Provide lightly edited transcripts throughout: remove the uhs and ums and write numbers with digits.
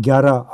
11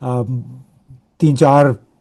3 4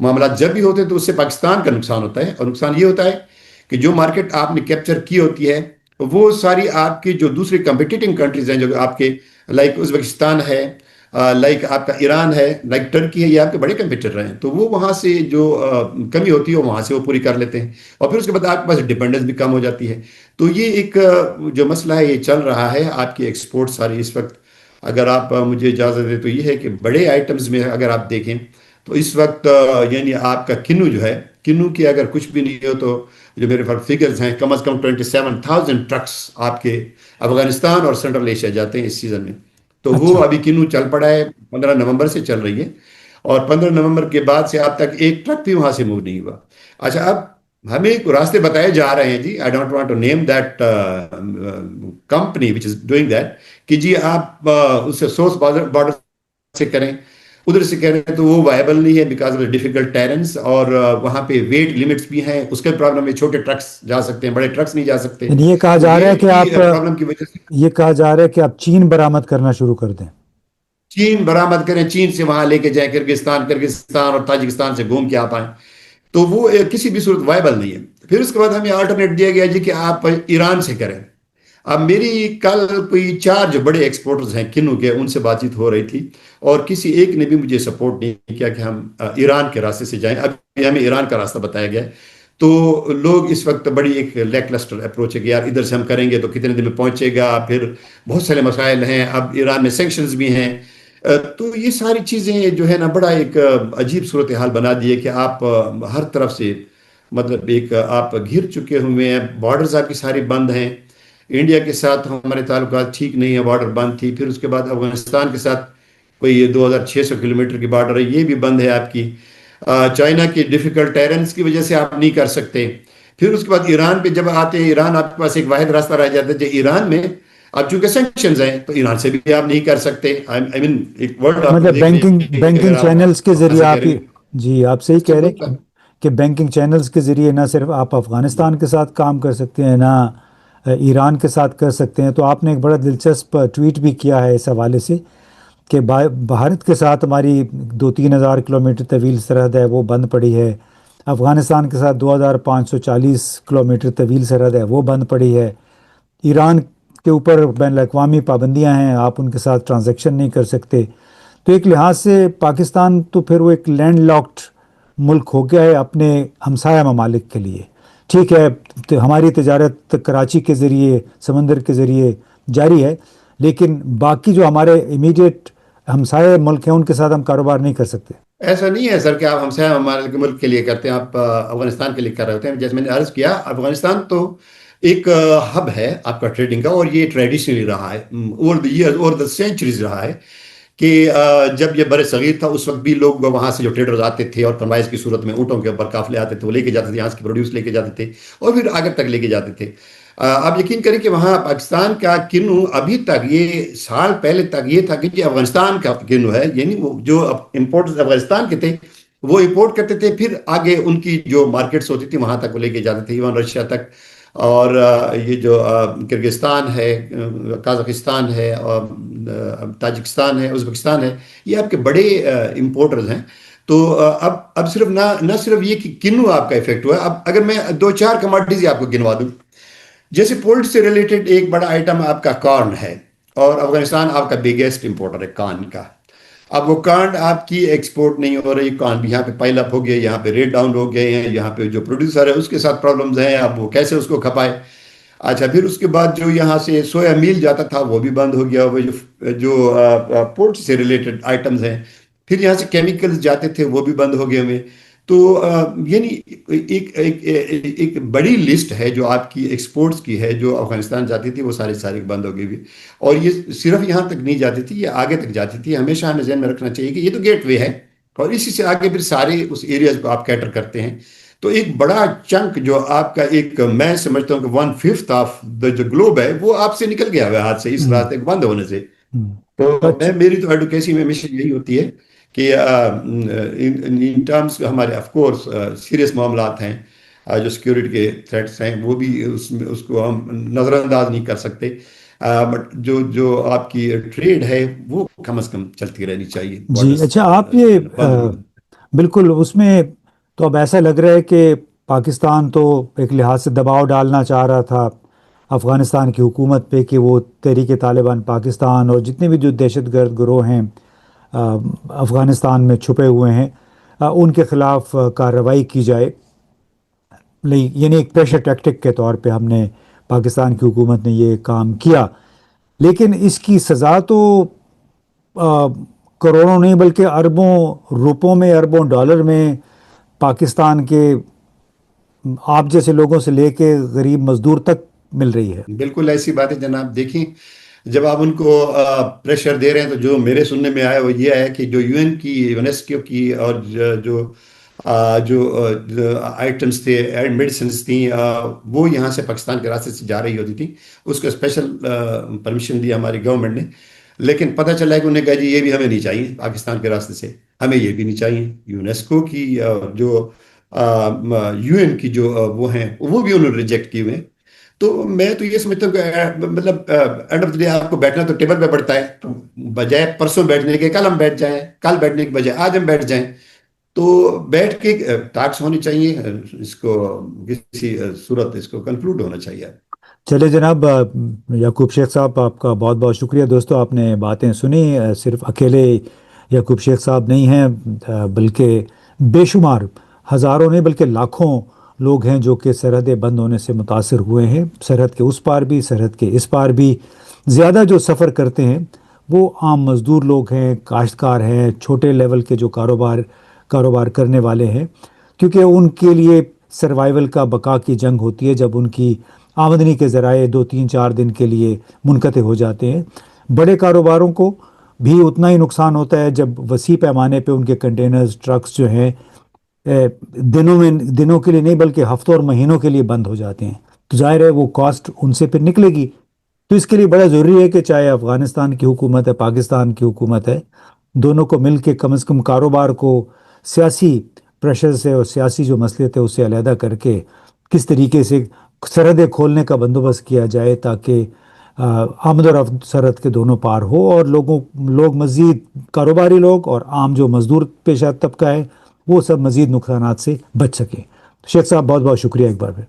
معاملات جب بھی ہوتے ہیں تو اس سے پاکستان کا نقصان ہوتا ہے، اور نقصان یہ ہوتا ہے کہ جو مارکیٹ آپ نے کیپچر کی ہوتی ہے وہ ساری آپ کی جو دوسری کمپیٹیٹنگ کنٹریز ہیں، جو آپ کے لائک ازبکستان ہے، لائک آپ کا ایران ہے، لائک ٹرکی ہے، یہ آپ کے بڑے کمپیٹیٹر ہیں، تو وہ وہاں سے جو کمی ہوتی ہے وہ وہاں سے وہ پوری کر لیتے ہیں، اور پھر اس کے بعد آپ کے پاس ڈپینڈنس بھی کم ہو جاتی ہے۔ تو یہ ایک جو مسئلہ ہے یہ چل رہا ہے آپ کی ایکسپورٹ ساری اس وقت۔ اگر آپ مجھے اجازت دیں تو یہ ہے کہ بڑے آئٹمز میں اگر آپ دیکھیں تو اس وقت یعنی آپ کا کنو جو ہے، کنو کی اگر کچھ بھی نہیں ہو تو جو میرے پاس فگرز ہیں، کم از کم 27,000 ٹرکس آپ کے افغانستان اور سینٹرل ایشیا جاتے ہیں اس سیزن میں۔ تو وہ اچھا ابھی کنو چل پڑا ہے، 15 نومبر سے چل رہی ہے، اور 15 نومبر کے بعد سے اب تک ایک ٹرک بھی وہاں سے موو نہیں ہوا۔ اچھا، اب ہمیں راستے بتائے جا رہے ہیں جی، I don't want to name that company which is doing that, کہ جی آپ اس سے سورس بارڈر سے کریں، ادھر سے کریں، تو وہ وائبل نہیں ہے بیکاز آف ڈیفیکلٹ ٹیرنس، اور وہاں پہ ویٹ لمٹس بھی ہیں، اس کا پرابلم ہے، چھوٹے ٹرکس جا سکتے ہیں، بڑے ٹرکس نہیں جا سکتے، یعنی یہ کہا تو جا رہا یہ ہے کہ بھی آپ پرابلم کی وجہ سے یہ کہا جا رہا ہے کہ آپ چین برآمد کرنا شروع کر دیں؟ چین برآمد کریں، چین سے وہاں لے کے جائیں کرگستان اور تاجکستان سے گھوم کے آ پائیں، تو وہ کسی بھی صورت وائبل نہیں ہے۔ پھر اس کے بعد ہمیں آلٹرنیٹ دیا گیا جی کہ آپ ایران سے کریں۔ اب میری کل کوئی 4 جو بڑے ایکسپورٹرز ہیں کنو کے، ان سے بات چیت ہو رہی تھی، اور کسی ایک نے بھی مجھے سپورٹ نہیں کیا کہ ہم ایران کے راستے سے جائیں۔ اب ہمیں ایران کا راستہ بتایا گیا ہے، تو لوگ اس وقت بڑی ایک لیک لسٹر اپروچ ہے کہ یار ادھر سے ہم کریں گے تو کتنے دن میں پہنچے گا، پھر بہت سارے مسائل ہیں، اب ایران میں سینکشنز بھی ہیں۔ تو یہ ساری چیزیں جو ہے نا بڑا ایک عجیب صورتحال بنا دی ہے کہ آپ ہر طرف سے مطلب ایک آپ گھر چکے ہوئے ہیں، بارڈرز آپ کی ساری بند ہیں، انڈیا کے ساتھ ہمارے تعلقات ٹھیک نہیں ہیں، بارڈر بند تھی، پھر اس کے بعد افغانستان کے ساتھ کوئی 2,600 کلومیٹر کی بارڈر ہے، یہ بھی بند ہے آپ کی، چائنا کی ڈیفیکلٹ ٹیرنس کی وجہ سے آپ نہیں کر سکتے۔ پھر اس کے بعد ایران پہ جب آتے ہیں، ایران آپ کے پاس ایک واحد راستہ رہ جاتا ہے، جو ایران میں اب چونکہ سینکشنز ہیں تو ایران سے بھی آپ نہیں کر سکتے۔ آئی مین ایک ورڈ آپ مطلب دیکھ لیں بینکنگ کہ اگر بینکنگ آپ چینلز کے وہاں ذریعے سے آپ کریں گے جی آپ صحیح تو کہہ رہے بہت کہ بینکنگ چینلز کے ذریعے نہ صرف آپ افغانستان کے ساتھ کام کر سکتے ہیں، نہ ایران کے ساتھ کر سکتے ہیں۔ تو آپ نے ایک بڑا دلچسپ ٹویٹ بھی کیا ہے اس حوالے سے کہ بھارت کے ساتھ ہماری 2-3 ہزار کلومیٹر طویل سرحد ہے وہ بند پڑی ہے، افغانستان کے ساتھ 2,540 کلومیٹر طویل سرحد ہے وہ بند پڑی ہے، ایران کے اوپر بین الاقوامی پابندیاں ہیں، آپ ان کے ساتھ ٹرانزیکشن نہیں کر سکتے۔ تو ایک لحاظ سے پاکستان تو پھر وہ ایک لینڈ لاکڈ ملک ہو گیا ہے اپنے ہمسایہ ممالک کے لیے۔ ٹھیک ہے، تو ہماری تجارت کراچی کے ذریعے، سمندر کے ذریعے جاری ہے، لیکن باقی جو ہمارے امیڈیٹ ہمسایہ ملک ہیں ان کے ساتھ ہم کاروبار نہیں کر سکتے۔ ایسا نہیں ہے سر کہ آپ ہمسایہ ہمارے ملک کے لیے کرتے ہیں، آپ افغانستان کے لیے کر رہے ہوتے ہیں۔ جیسے میں نے عرض کیا، افغانستان تو ایک ہب ہے آپ کا ٹریڈنگ کا، اور یہ ٹریڈیشنلی رہا ہے، over the year, over the centuries رہا ہے کہ جب یہ بر صغیر تھا اس وقت بھی لوگ وہاں سے جو ٹریڈرز آتے تھے اور کنوائز کی صورت میں اونٹوں کے اوپر قافلے آتے تھے، وہ لے کے جاتے تھے، یہاں سے پروڈیوس لے کے جاتے تھے اور پھر آگے تک لے کے جاتے تھے۔ آپ یقین کریں کہ وہاں پاکستان کا کنو ابھی تک، یہ سال پہلے تک یہ تھا کہ یہ افغانستان کا کنو ہے، یعنی وہ جو امپورٹرز افغانستان کے تھے وہ امپورٹ کرتے تھے، پھر آگے ان کی جو مارکیٹس ہوتی تھی وہاں تک وہ لے کے جاتے تھے، ایون رشیا تک۔ اور یہ جو کرگستان ہے، قازقستان ہے، اور تاجکستان ہے، ازبکستان ہے، یہ آپ کے بڑے امپورٹرز ہیں۔ تو اب صرف نہ صرف یہ کہ کنو آپ کا افیکٹ ہوا ہے، اب اگر میں 2-4 کماڈیز آپ کو گنوا دوں، جیسے پولٹ سے ریلیٹڈ ایک بڑا آئٹم آپ کا کارن ہے، اور افغانستان آپ کا بگیسٹ امپورٹر ہے کارن کا۔ اب وہ کارن آپ کی ایکسپورٹ نہیں ہو رہی، کارن بھی یہاں پہ پائل اپ ہو گئے، یہاں پہ ریٹ ڈاؤن ہو گئے ہیں، یہاں پہ جو پروڈیوسر ہے اس کے ساتھ پرابلمز ہیں، اب وہ کیسے اس کو کھپائے۔ اچھا، پھر اس کے بعد جو یہاں سے سویا میل جاتا تھا وہ بھی بند ہو گیا، وہ جو پورٹ سے ریلیٹڈ آئٹمز ہیں، پھر یہاں سے کیمیکلز جاتے تھے وہ بھی بند ہو گئے ہوئے۔ تو یعنی ایک بڑی لسٹ ہے جو آپ کی ایکسپورٹس کی ہے، جو افغانستان جاتی تھی وہ ساری بند ہو گئی ہوئی، اور یہ صرف یہاں تک نہیں جاتی تھی، یہ آگے تک جاتی تھی۔ ہمیشہ ہمیں ذہن میں رکھنا چاہیے کہ یہ تو گیٹ وے ہے، اور اسی سے آگے پھر سارے اس ایریاز کو آپ کیٹر کرتے ہیں۔ تو ایک بڑا چنک جو آپ کا، ایک میں سمجھتا ہوں کہ 1/5 آف دا جو گلوب ہے وہ آپ سے نکل گیا ہوا ہے ہاتھ سے، اس ہوں راستے کے بند ہونے سے۔ ہوں تو اچھا میری تو ایڈوکیسی میں ہمیشہ یہی ہوتی ہے کہ ان ٹرمز ہمارے آف کورس سیریس معاملات ہیں، جو سیکیورٹی کے تھریٹس ہیں وہ بھی اس کو ہم نظر انداز نہیں کر سکتے، بٹ جو آپ کی ٹریڈ ہے وہ کم از کم چلتی رہنی چاہیے، جی بارڈرز اچھا، آپ یہ بند نہیں ہونے۔ بالکل اس میں تو اب ایسا لگ رہا ہے کہ پاکستان تو ایک لحاظ سے دباؤ ڈالنا چاہ رہا تھا افغانستان کی حکومت پہ کہ وہ تحریک طالبان پاکستان اور جتنے بھی جو دہشت گرد گروہ ہیں آ، افغانستان میں چھپے ہوئے ہیں ان کے خلاف کارروائی کی جائے، یعنی ایک پریشر ٹیکٹک کے طور پہ ہم نے پاکستان کی حکومت نے یہ کام کیا، لیکن اس کی سزا تو آ، کروڑوں نہیں بلکہ اربوں روپوں میں، اربوں ڈالر میں پاکستان کے آپ جیسے لوگوں سے لے کے غریب مزدور تک مل رہی ہے۔ بالکل ایسی بات ہے جناب، دیکھیں جب آپ ان کو پریشر دے رہے ہیں تو جو میرے سننے میں آیا وہ یہ ہے کہ جو یو این کی، یونیسکو کی، اور جو آئٹمس تھے، میڈیسنس تھیں، وہ یہاں سے پاکستان کے راستے سے جا رہی ہوتی تھیں، اس کو اسپیشل پرمیشن دی ہماری گورنمنٹ نے، لیکن پتہ چلا ہے کہ انہوں نے کہا جی یہ بھی ہمیں نہیں چاہیے، پاکستان کے راستے سے ہمیں یہ بھی نہیں چاہیے، یونیسکو کی جو یو این کی جو وہ ہیں وہ بھی انہوں نے ریجیکٹ کیے ہوئے ہیں۔ تو میں تو یہ سمجھتا ہوں کہ مطلب اینڈ آف ڈے آپ کو بیٹھنا تو ٹیبل پہ پڑتا ہے، بجائے پرسوں بیٹھنے کے کل ہم بیٹھ جائیں، کل بیٹھنے کے بجائے آج ہم بیٹھ جائیں، تو بیٹھ کے ٹاکس ہونی چاہیے، اس کو کسی صورت اس کو کنکلوڈ ہونا چاہیے۔ چلے جناب، یعقوب شیخ صاحب آپ کا بہت بہت شکریہ دوستو، آپ نے باتیں سنی، صرف اکیلے یعقوب شیخ صاحب نہیں ہیں، بلکہ بے شمار ہزاروں نہیں بلکہ لاکھوں لوگ ہیں جو کہ سرحدیں بند ہونے سے متاثر ہوئے ہیں، سرحد کے اس پار بھی سرحد کے اس پار بھی۔ زیادہ جو سفر کرتے ہیں وہ عام مزدور لوگ ہیں، کاشتکار ہیں، چھوٹے لیول کے جو کاروبار کرنے والے ہیں، کیونکہ ان کے لیے سروائیول کا بقا کی جنگ ہوتی ہے جب ان کی آمدنی کے ذرائع 2 3 4 دن کے لیے منقطع ہو جاتے ہیں۔ بڑے کاروباروں کو بھی اتنا ہی نقصان ہوتا ہے جب وسیع پیمانے پہ ان کے کنٹینرز، ٹرکس جو ہیں دنوں کے لیے نہیں بلکہ ہفتوں اور مہینوں کے لیے بند ہو جاتے ہیں، تو ظاہر ہے وہ کاسٹ ان سے پھر نکلے گی۔ تو اس کے لیے بڑا ضروری ہے کہ چاہے افغانستان کی حکومت ہے، پاکستان کی حکومت ہے، دونوں کو مل کے کم از کم کاروبار کو سیاسی پریشر سے اور سیاسی جو مسئلے تھے اس سے علیحدہ کر کے کس طریقے سے سرحدیں کھولنے کا بندوبست کیا جائے تاکہ آمد و رفت سرحد کے دونوں پار ہو اور لوگ مزید کاروباری لوگ اور عام جو مزدور پیشہ طبقہ ہے وہ سب مزید نقصانات سے بچ سکیں۔ شیخ صاحب بہت بہت شکریہ ایک بار پھر۔